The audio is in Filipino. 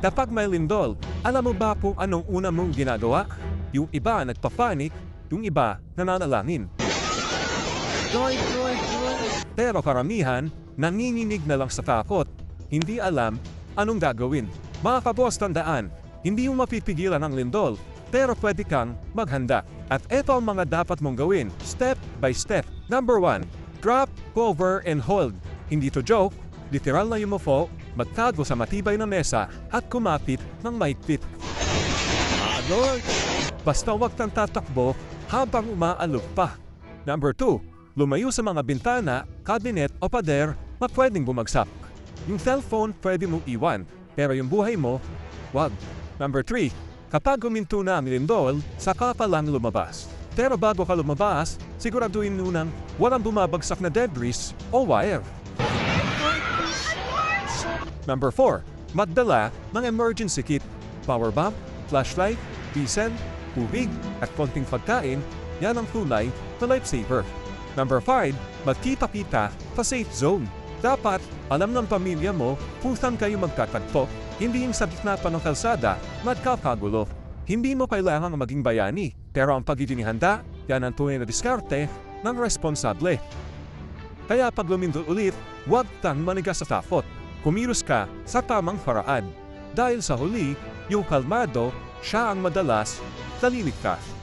Kapag may lindol, alam mo ba kung anong una mong ginagawa? Yung iba nagpapanik, yung iba nananalangin. Pero karamihan, nanginginig na lang sa takot. Hindi alam anong gagawin. Mga kaboss, tandaan, hindi mo mapipigilan ang lindol, pero pwede kang maghanda. At ito ang mga dapat mong gawin, step by step. Number 1, drop, cover, and hold. Hindi to joke, literal na yumuko, magtago sa matibay na mesa, at kumapit ng mahigpit. Basta huwag kang tatakbo habang umaalog pa. Number 2, lumayo sa mga bintana, cabinet o pader na pwedeng bumagsak. Yung cellphone pwede mong iwan, pero yung buhay mo, wag. Number 3, kapag huminto na ang lindol, saka pa lang lumabas. Pero bago ka lumabas, siguraduhin munang walang bumabagsak na debris o wire. Number 4, magdala ng emergency kit, power bank, flashlight, diesel, tubig, at konting pagkain. Yan ang tunay na lifesaver. Number 5, magkita-kita sa safe zone. Dapat alam ng pamilya mo kung saan kayo magkatagpo, hindi yung sa gitna pa ng kalsada, magkakagulo. Hindi mo kailangang maging bayani, pero ang pagiging handa, yan ang tunay na diskarte ng responsable. Kaya pag lumindol ulit, huwag kang manigas sa takot. Kumilos ka sa tamang paraan. Dahil sa huli, yung kalmado, siya ang madalas naliligtas.